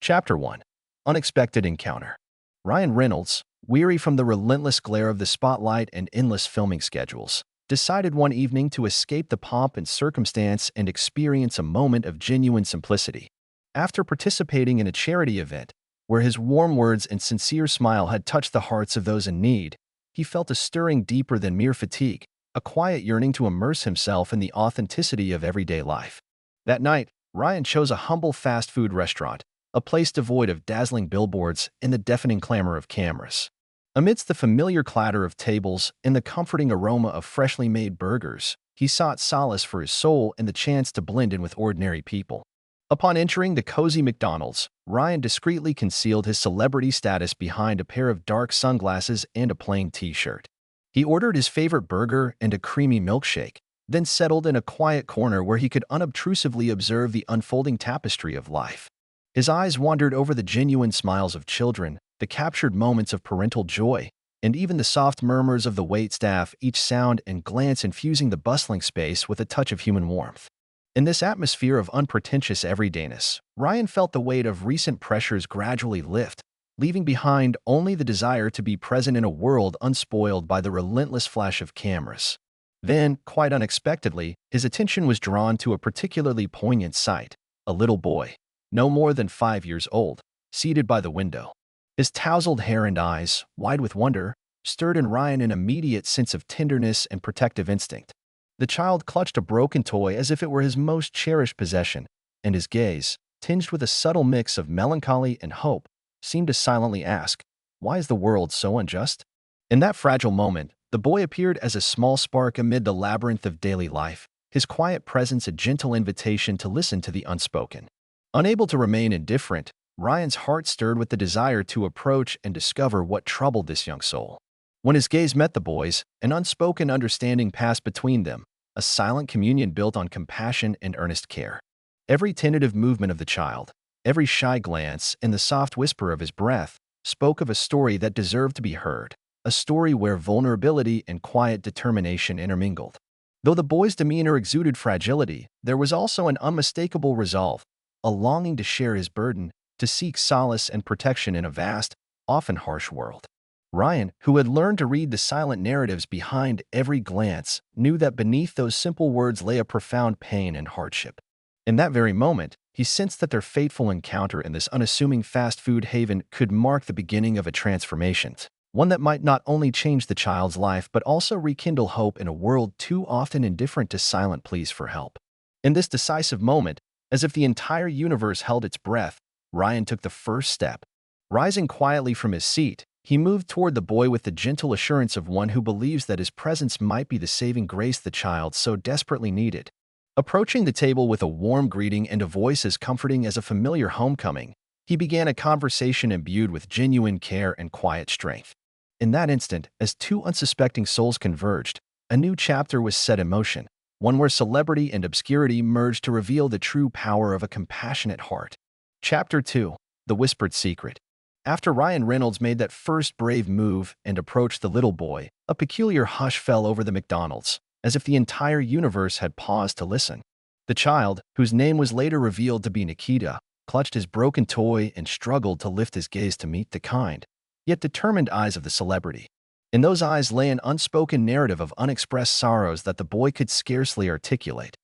Chapter 1. Unexpected Encounter. Ryan Reynolds, weary from the relentless glare of the spotlight and endless filming schedules, decided one evening to escape the pomp and circumstance and experience a moment of genuine simplicity. After participating in a charity event, where his warm words and sincere smile had touched the hearts of those in need, he felt a stirring deeper than mere fatigue, a quiet yearning to immerse himself in the authenticity of everyday life. That night, Ryan chose a humble fast food restaurant, a place devoid of dazzling billboards and the deafening clamor of cameras. Amidst the familiar clatter of tables and the comforting aroma of freshly made burgers, he sought solace for his soul and the chance to blend in with ordinary people. Upon entering the cozy McDonald's, Ryan discreetly concealed his celebrity status behind a pair of dark sunglasses and a plain t-shirt. He ordered his favorite burger and a creamy milkshake, then settled in a quiet corner where he could unobtrusively observe the unfolding tapestry of life. His eyes wandered over the genuine smiles of children, the captured moments of parental joy, and even the soft murmurs of the waitstaff, each sound and glance infusing the bustling space with a touch of human warmth. In this atmosphere of unpretentious everydayness, Ryan felt the weight of recent pressures gradually lift, leaving behind only the desire to be present in a world unspoiled by the relentless flash of cameras. Then, quite unexpectedly, his attention was drawn to a particularly poignant sight: a little boy, no more than 5 years old, seated by the window. His tousled hair and eyes, wide with wonder, stirred in Ryan an immediate sense of tenderness and protective instinct. The child clutched a broken toy as if it were his most cherished possession, and his gaze, tinged with a subtle mix of melancholy and hope, seemed to silently ask, "Why is the world so unjust?" In that fragile moment, the boy appeared as a small spark amid the labyrinth of daily life, his quiet presence a gentle invitation to listen to the unspoken. Unable to remain indifferent, Ryan's heart stirred with the desire to approach and discover what troubled this young soul. When his gaze met the boy's, an unspoken understanding passed between them, a silent communion built on compassion and earnest care. Every tentative movement of the child, every shy glance, and the soft whisper of his breath spoke of a story that deserved to be heard, a story where vulnerability and quiet determination intermingled. Though the boy's demeanor exuded fragility, there was also an unmistakable resolve, a longing to share his burden, to seek solace and protection in a vast, often harsh world. Ryan, who had learned to read the silent narratives behind every glance, knew that beneath those simple words lay a profound pain and hardship. In that very moment, he sensed that their fateful encounter in this unassuming fast food haven could mark the beginning of a transformation, one that might not only change the child's life but also rekindle hope in a world too often indifferent to silent pleas for help. In this decisive moment, as if the entire universe held its breath, Ryan took the first step. Rising quietly from his seat, he moved toward the boy with the gentle assurance of one who believes that his presence might be the saving grace the child so desperately needed. Approaching the table with a warm greeting and a voice as comforting as a familiar homecoming, he began a conversation imbued with genuine care and quiet strength. In that instant, as two unsuspecting souls converged, a new chapter was set in motion, one where celebrity and obscurity merged to reveal the true power of a compassionate heart. Chapter 2. The Whispered Secret. After Ryan Reynolds made that first brave move and approached the little boy, a peculiar hush fell over the McDonald's, as if the entire universe had paused to listen. The child, whose name was later revealed to be Nikita, clutched his broken toy and struggled to lift his gaze to meet the kind, yet determined eyes of the celebrity. In those eyes lay an unspoken narrative of unexpressed sorrows that the boy could scarcely articulate.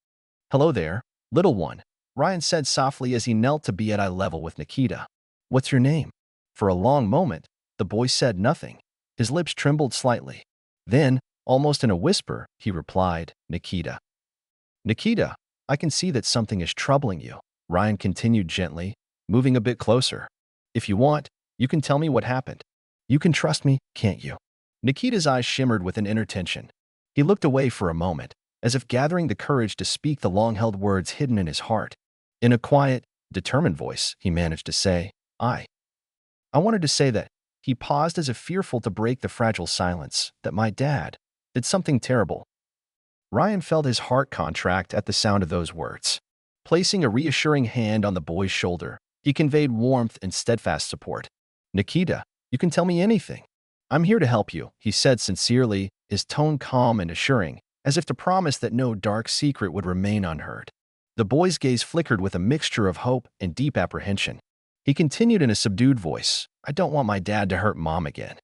"Hello there, little one," Ryan said softly as he knelt to be at eye level with Nikita. "What's your name?" For a long moment, the boy said nothing. His lips trembled slightly. Then, almost in a whisper, he replied, "Nikita." "Nikita, I can see that something is troubling you," Ryan continued gently, moving a bit closer. "If you want, you can tell me what happened. You can trust me, can't you?" Nikita's eyes shimmered with an inner tension. He looked away for a moment, as if gathering the courage to speak the long-held words hidden in his heart. In a quiet, determined voice, he managed to say, I wanted to say that." He paused as if fearful to break the fragile silence, "that my dad did something terrible." Ryan felt his heart contract at the sound of those words. Placing a reassuring hand on the boy's shoulder, he conveyed warmth and steadfast support. "Nikita, you can tell me anything. I'm here to help you," he said sincerely, his tone calm and assuring, as if to promise that no dark secret would remain unheard. The boy's gaze flickered with a mixture of hope and deep apprehension. He continued in a subdued voice, I don't want my dad to hurt Mom again.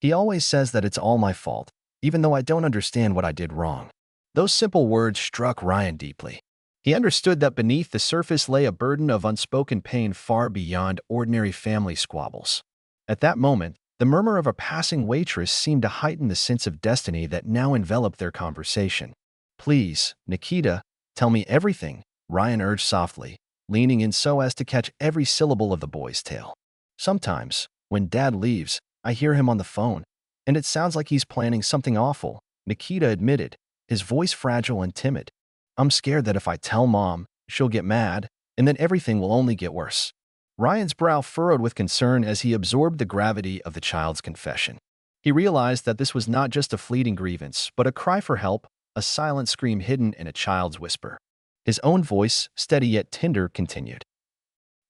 He always says that it's all my fault, even though I don't understand what I did wrong. Those simple words struck Ryan deeply. He understood that beneath the surface lay a burden of unspoken pain far beyond ordinary family squabbles. At that moment, the murmur of a passing waitress seemed to heighten the sense of destiny that now enveloped their conversation. Please, Nikita, tell me everything, Ryan urged softly, leaning in so as to catch every syllable of the boy's tale. Sometimes, when Dad leaves, I hear him on the phone, and it sounds like he's planning something awful, Nikita admitted, his voice fragile and timid. I'm scared that if I tell Mom, she'll get mad, and then everything will only get worse. Ryan's brow furrowed with concern as he absorbed the gravity of the child's confession. He realized that this was not just a fleeting grievance, but a cry for help, a silent scream hidden in a child's whisper. His own voice, steady yet tender, continued.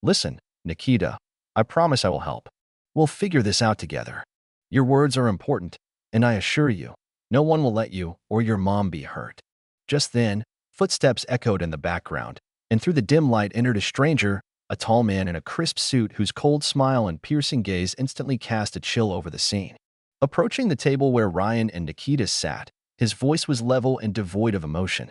Listen, Nikita, I promise I will help. We'll figure this out together. Your words are important, and I assure you, no one will let you or your mom be hurt. Just then, footsteps echoed in the background, and through the dim light entered a stranger, a tall man in a crisp suit whose cold smile and piercing gaze instantly cast a chill over the scene. Approaching the table where Ryan and Nikita sat, his voice was level and devoid of emotion.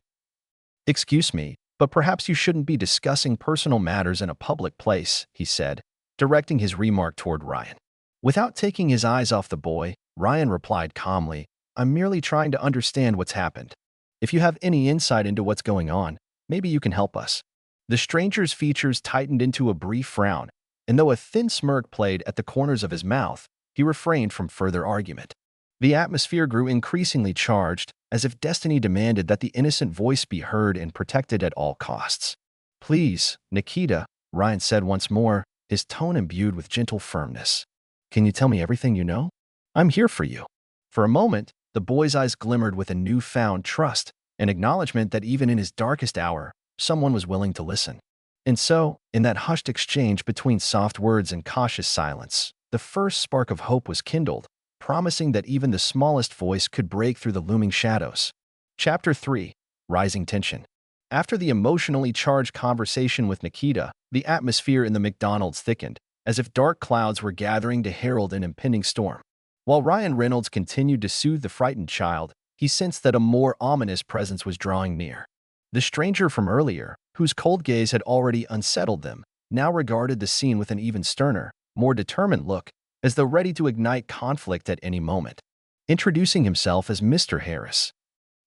Excuse me, but perhaps you shouldn't be discussing personal matters in a public place, he said, directing his remark toward Ryan. Without taking his eyes off the boy, Ryan replied calmly, I'm merely trying to understand what's happened. If you have any insight into what's going on, maybe you can help us. The stranger's features tightened into a brief frown, and though a thin smirk played at the corners of his mouth, he refrained from further argument. The atmosphere grew increasingly charged, as if destiny demanded that the innocent voice be heard and protected at all costs. Please, Nikita, Ryan said once more, his tone imbued with gentle firmness. Can you tell me everything you know? I'm here for you. For a moment, the boy's eyes glimmered with a newfound trust, an acknowledgement that even in his darkest hour, someone was willing to listen. And so, in that hushed exchange between soft words and cautious silence, the first spark of hope was kindled, promising that even the smallest voice could break through the looming shadows. Chapter 3. Rising Tension. After the emotionally charged conversation with Nikita, the atmosphere in the McDonald's thickened, as if dark clouds were gathering to herald an impending storm. While Ryan Reynolds continued to soothe the frightened child, he sensed that a more ominous presence was drawing near. The stranger from earlier, whose cold gaze had already unsettled them, now regarded the scene with an even sterner, more determined look, as though ready to ignite conflict at any moment. Introducing himself as Mr. Harris,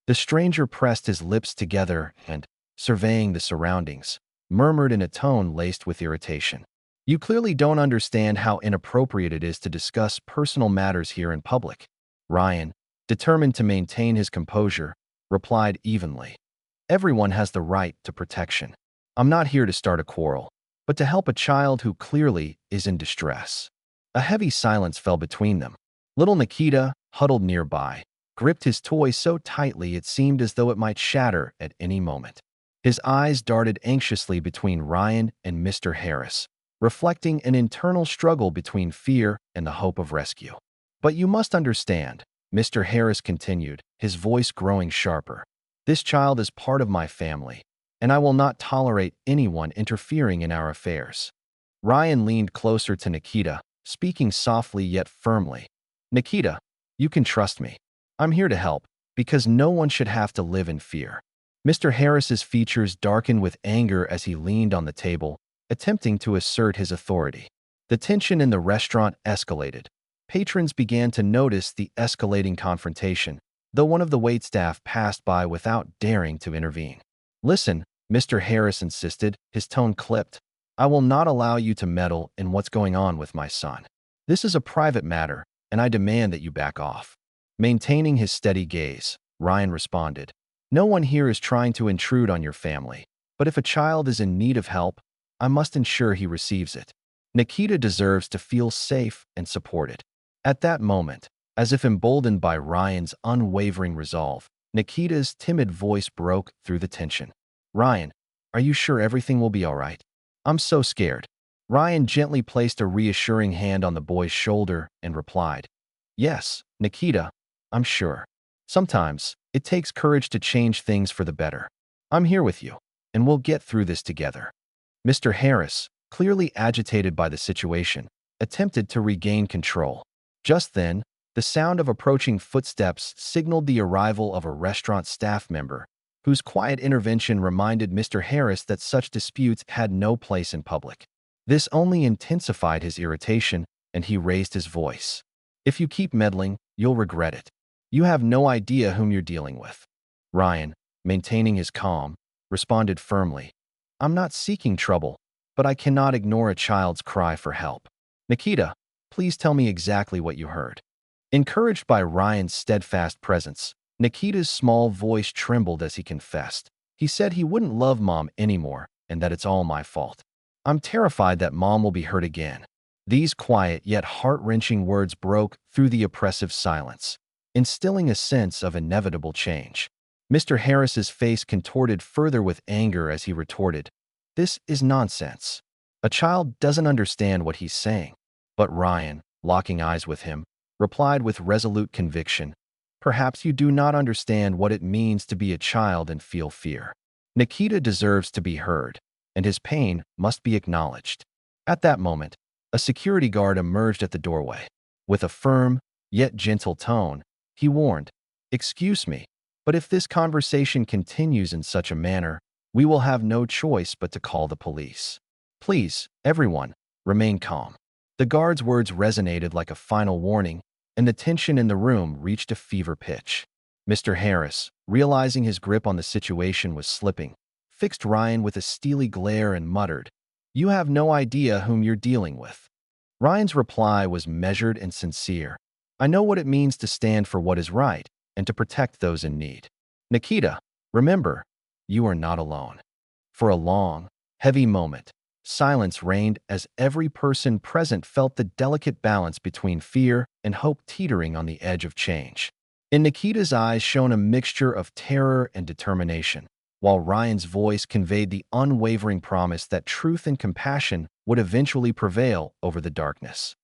the stranger pressed his lips together and, surveying the surroundings, murmured in a tone laced with irritation. You clearly don't understand how inappropriate it is to discuss personal matters here in public. Ryan, determined to maintain his composure, replied evenly. Everyone has the right to protection. I'm not here to start a quarrel, but to help a child who clearly is in distress. A heavy silence fell between them. Little Nikita, huddled nearby, gripped his toy so tightly it seemed as though it might shatter at any moment. His eyes darted anxiously between Ryan and Mr. Harris, reflecting an internal struggle between fear and the hope of rescue. But you must understand, Mr. Harris continued, his voice growing sharper. This child is part of my family, and I will not tolerate anyone interfering in our affairs. Ryan leaned closer to Nikita, speaking softly yet firmly. Nikita, you can trust me. I'm here to help, because no one should have to live in fear. Mr. Harris's features darkened with anger as he leaned on the table, attempting to assert his authority. The tension in the restaurant escalated. Patrons began to notice the escalating confrontation, though one of the waitstaff passed by without daring to intervene. Listen, Mr. Harris insisted, his tone clipped. I will not allow you to meddle in what's going on with my son. This is a private matter, and I demand that you back off. Maintaining his steady gaze, Ryan responded. No one here is trying to intrude on your family, but if a child is in need of help, I must ensure he receives it. Nikita deserves to feel safe and supported. At that moment, as if emboldened by Ryan's unwavering resolve, Nikita's timid voice broke through the tension. Ryan, are you sure everything will be all right? I'm so scared. Ryan gently placed a reassuring hand on the boy's shoulder and replied, Yes, Nikita, I'm sure. Sometimes, it takes courage to change things for the better. I'm here with you, and we'll get through this together. Mr. Harris, clearly agitated by the situation, attempted to regain control. Just then, the sound of approaching footsteps signaled the arrival of a restaurant staff member, whose quiet intervention reminded Mr. Harris that such disputes had no place in public. This only intensified his irritation, and he raised his voice. "If you keep meddling, you'll regret it. You have no idea whom you're dealing with." Ryan, maintaining his calm, responded firmly, "I'm not seeking trouble, but I cannot ignore a child's cry for help. Nikita, please tell me exactly what you heard." Encouraged by Ryan's steadfast presence, Nikita's small voice trembled as he confessed. He said he wouldn't love Mom anymore and that it's all my fault. "I'm terrified that Mom will be hurt again." These quiet yet heart-wrenching words broke through the oppressive silence, instilling a sense of inevitable change. Mr. Harris's face contorted further with anger as he retorted, "This is nonsense. A child doesn't understand what he's saying." But Ryan, locking eyes with him, replied with resolute conviction, "Perhaps you do not understand what it means to be a child and feel fear. Nikita deserves to be heard, and his pain must be acknowledged." At that moment, a security guard emerged at the doorway. With a firm, yet gentle tone, he warned, "Excuse me, but if this conversation continues in such a manner, we will have no choice but to call the police. Please, everyone, remain calm." The guard's words resonated like a final warning, and the tension in the room reached a fever pitch. Mr. Harris, realizing his grip on the situation was slipping, fixed Ryan with a steely glare and muttered, "You have no idea whom you're dealing with." Ryan's reply was measured and sincere. "I know what it means to stand for what is right and to protect those in need. Nikita, remember, you are not alone." For a long, heavy moment, silence reigned as every person present felt the delicate balance between fear and hope teetering on the edge of change. In Nikita's eyes shone a mixture of terror and determination, while Ryan's voice conveyed the unwavering promise that truth and compassion would eventually prevail over the darkness.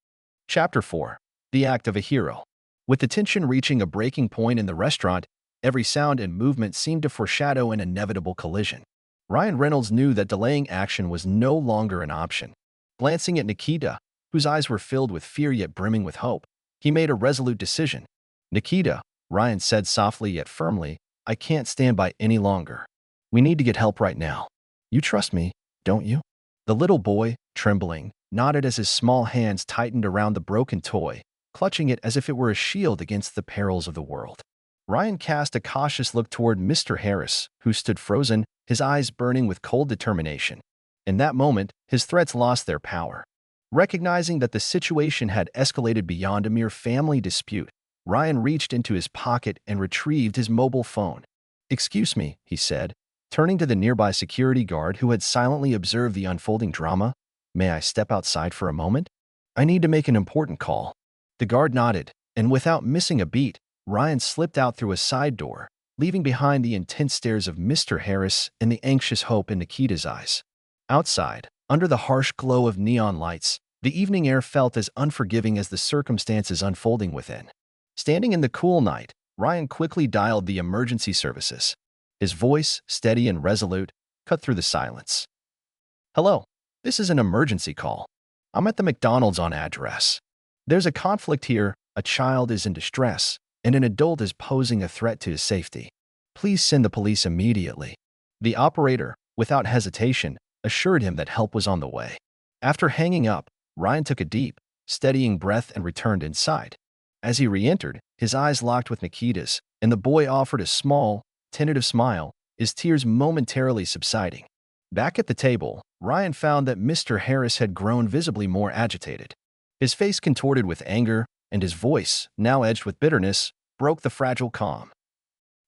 Chapter 4. The Act of a Hero. With the tension reaching a breaking point in the restaurant, every sound and movement seemed to foreshadow an inevitable collision. Ryan Reynolds knew that delaying action was no longer an option. Glancing at Nikita, whose eyes were filled with fear yet brimming with hope, he made a resolute decision. "Nikita," Ryan said softly yet firmly, "I can't stand by any longer. We need to get help right now. You trust me, don't you?" The little boy, trembling, nodded as his small hands tightened around the broken toy, clutching it as if it were a shield against the perils of the world. Ryan cast a cautious look toward Mr. Harris, who stood frozen, his eyes burning with cold determination. In that moment, his threats lost their power. Recognizing that the situation had escalated beyond a mere family dispute, Ryan reached into his pocket and retrieved his mobile phone. "Excuse me," he said, turning to the nearby security guard who had silently observed the unfolding drama. "May I step outside for a moment? I need to make an important call." The guard nodded, and without missing a beat, Ryan slipped out through a side door, leaving behind the intense stares of Mr. Harris and the anxious hope in Nikita's eyes. Outside, under the harsh glow of neon lights, the evening air felt as unforgiving as the circumstances unfolding within. Standing in the cool night, Ryan quickly dialed the emergency services. His voice, steady and resolute, cut through the silence. "Hello, this is an emergency call. I'm at the McDonald's on address. There's a conflict here, a child is in distress, and an adult is posing a threat to his safety. Please send the police immediately." The operator, without hesitation, assured him that help was on the way. After hanging up, Ryan took a deep, steadying breath and returned inside. As he re-entered, his eyes locked with Nikita's, and the boy offered a small, tentative smile, his tears momentarily subsiding. Back at the table, Ryan found that Mr. Harris had grown visibly more agitated. His face contorted with anger, and his voice, now edged with bitterness, broke the fragile calm.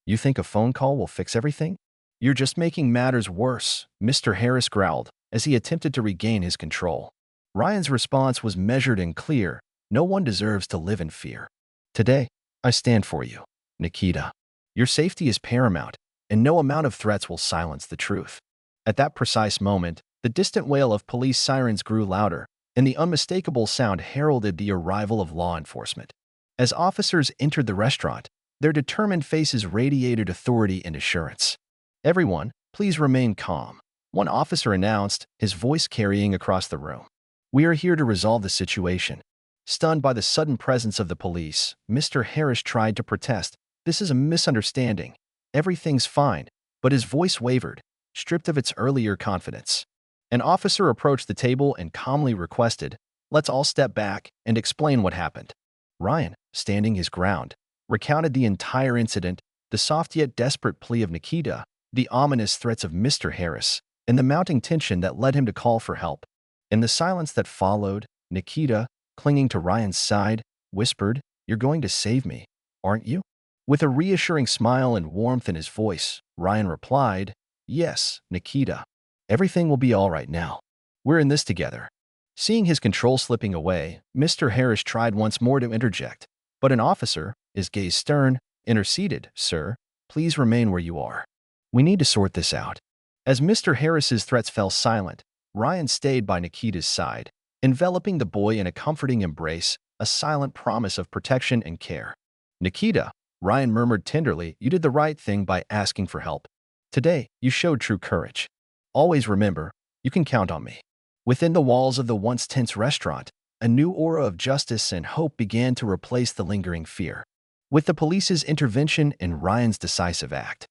"You think a phone call will fix everything? You're just making matters worse," Mr. Harris growled as he attempted to regain his control. Ryan's response was measured and clear. "No one deserves to live in fear. Today, I stand for you, Nikita. Your safety is paramount, and no amount of threats will silence the truth." At that precise moment, the distant wail of police sirens grew louder, and the unmistakable sound heralded the arrival of law enforcement. As officers entered the restaurant, their determined faces radiated authority and assurance. "Everyone, please remain calm. one officer announced, his voice carrying across the room. "We are here to resolve the situation." Stunned by the sudden presence of the police, Mr. Harris tried to protest. "This is a misunderstanding. Everything's fine." But his voice wavered, stripped of its earlier confidence. An officer approached the table and calmly requested, "Let's all step back and explain what happened." Ryan, standing his ground, recounted the entire incident, the soft yet desperate plea of Nikita, the ominous threats of Mr. Harris, and the mounting tension that led him to call for help. In the silence that followed, Nikita, clinging to Ryan's side, whispered, "You're going to save me, aren't you?" With a reassuring smile and warmth in his voice, Ryan replied, "Yes, Nikita. Everything will be all right now. We're in this together." Seeing his control slipping away, Mr. Harris tried once more to interject, but an officer, his gaze stern, interceded, "Sir, please remain where you are. We need to sort this out." As Mr. Harris's threats fell silent, Ryan stayed by Nikita's side, enveloping the boy in a comforting embrace, a silent promise of protection and care. "Nikita," Ryan murmured tenderly, "you did the right thing by asking for help. Today, you showed true courage. Always remember, you can count on me." Within the walls of the once tense restaurant, a new aura of justice and hope began to replace the lingering fear. With the police's intervention and Ryan's decisive act,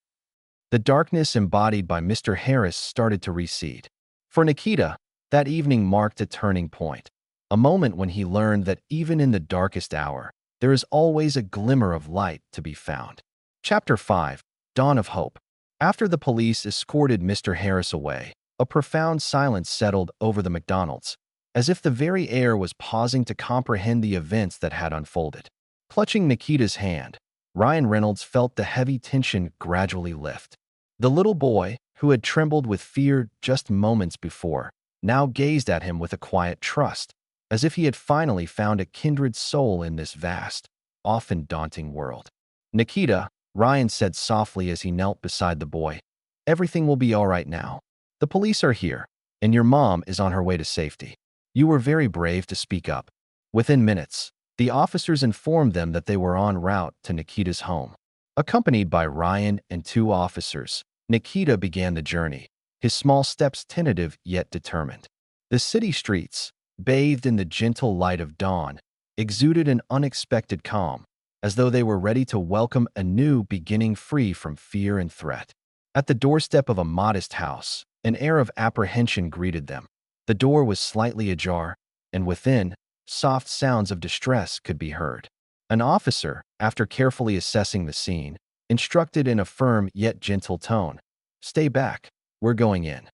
the darkness embodied by Mr. Harris started to recede. For Nikita, that evening marked a turning point, a moment when he learned that even in the darkest hour, there is always a glimmer of light to be found. Chapter 5. Dawn of Hope. After the police escorted Mr. Harris away, a profound silence settled over the McDonald's, as if the very air was pausing to comprehend the events that had unfolded. Clutching Nikita's hand, Ryan Reynolds felt the heavy tension gradually lift. The little boy, who had trembled with fear just moments before, now gazed at him with a quiet trust, as if he had finally found a kindred soul in this vast, often daunting world. "Nikita," Ryan said softly as he knelt beside the boy, "everything will be all right now. The police are here, and your mom is on her way to safety. You were very brave to speak up." Within minutes, the officers informed them that they were en route to Nikita's home. Accompanied by Ryan and two officers, Nikita began the journey, his small steps tentative yet determined. The city streets, bathed in the gentle light of dawn, exuded an unexpected calm, as though they were ready to welcome a new beginning free from fear and threat. At the doorstep of a modest house, an air of apprehension greeted them. The door was slightly ajar, and within, soft sounds of distress could be heard. An officer, after carefully assessing the scene, instructed in a firm yet gentle tone, "Stay back, we're going in."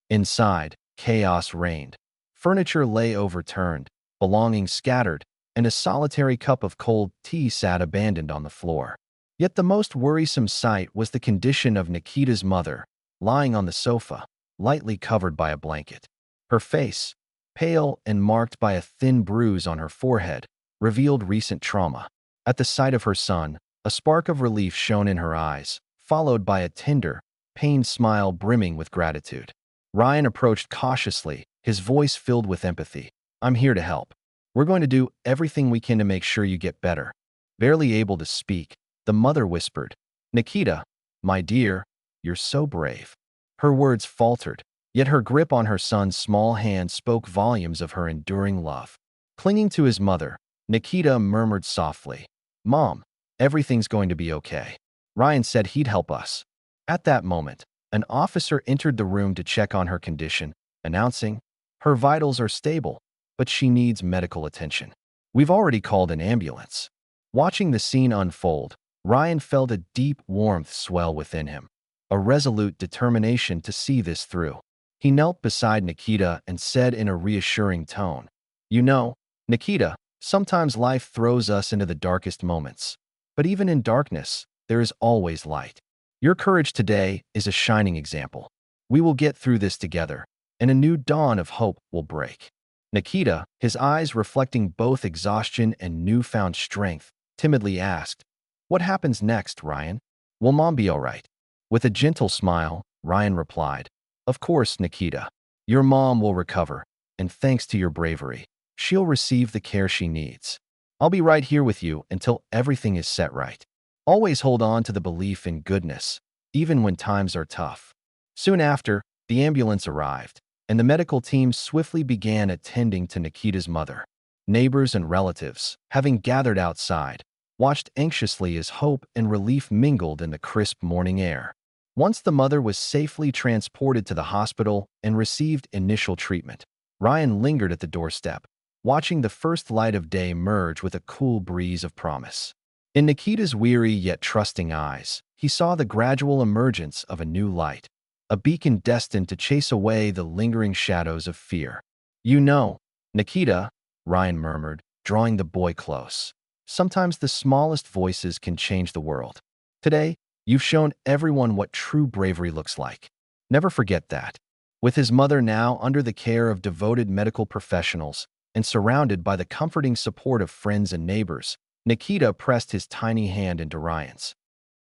Inside, chaos reigned. Furniture lay overturned, belongings scattered, and a solitary cup of cold tea sat abandoned on the floor. Yet the most worrisome sight was the condition of Nikita's mother, lying on the sofa, lightly covered by a blanket. Her face, pale and marked by a thin bruise on her forehead, revealed recent trauma. At the sight of her son, a spark of relief shone in her eyes, followed by a tender, pained smile brimming with gratitude. Ryan approached cautiously, his voice filled with empathy. "I'm here to help. We're going to do everything we can to make sure you get better." Barely able to speak, the mother whispered, "Nikita, my dear, you're so brave." Her words faltered, yet her grip on her son's small hand spoke volumes of her enduring love. Clinging to his mother, Nikita murmured softly, "Mom, everything's going to be okay. Ryan said he'd help us." At that moment, an officer entered the room to check on her condition, announcing, "Her vitals are stable, but she needs medical attention. We've already called an ambulance." Watching the scene unfold, Ryan felt a deep warmth swell within him, a resolute determination to see this through. He knelt beside Nikita and said in a reassuring tone, "You know, Nikita, sometimes life throws us into the darkest moments, but even in darkness, there is always light. Your courage today is a shining example. We will get through this together, and a new dawn of hope will break." Nikita, his eyes reflecting both exhaustion and newfound strength, timidly asked, "What happens next, Ryan? Will Mom be all right?" With a gentle smile, Ryan replied, "Of course, Nikita. Your mom will recover, and thanks to your bravery, she'll receive the care she needs. I'll be right here with you until everything is set right. Always hold on to the belief in goodness, even when times are tough." Soon after, The ambulance arrived, and the medical team swiftly began attending to Nikita's mother. Neighbors and relatives, having gathered outside, watched anxiously as hope and relief mingled in the crisp morning air. Once the mother was safely transported to the hospital and received initial treatment, Ryan lingered at the doorstep, watching the first light of day merge with a cool breeze of promise. In Nikita's weary yet trusting eyes, he saw the gradual emergence of a new light, a beacon destined to chase away the lingering shadows of fear. "You know, Nikita," Ryan murmured, drawing the boy close. "Sometimes the smallest voices can change the world. Today, you've shown everyone what true bravery looks like. Never forget that." With his mother now under the care of devoted medical professionals and surrounded by the comforting support of friends and neighbors, Nikita pressed his tiny hand into Ryan's,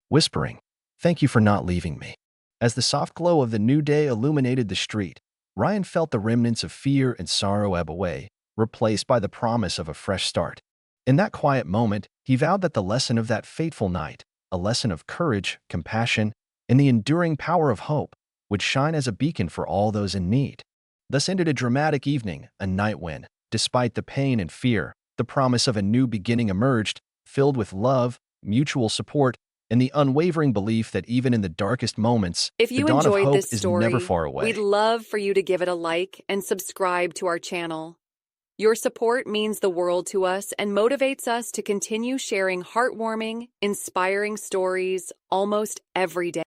whispering, "Thank you for not leaving me." As the soft glow of the new day illuminated the street, Ryan felt the remnants of fear and sorrow ebb away, replaced by the promise of a fresh start. In that quiet moment, he vowed that the lesson of that fateful night, a lesson of courage, compassion, and the enduring power of hope, would shine as a beacon for all those in need. Thus ended a dramatic evening, a night when, despite the pain and fear, the promise of a new beginning emerged, filled with love, mutual support, and the unwavering belief that even in the darkest moments, If the you dawn of enjoyed hope this is never story, far away. we'd love for you to give it a like and subscribe to our channel. Your support means the world to us and motivates us to continue sharing heartwarming, inspiring stories almost every day.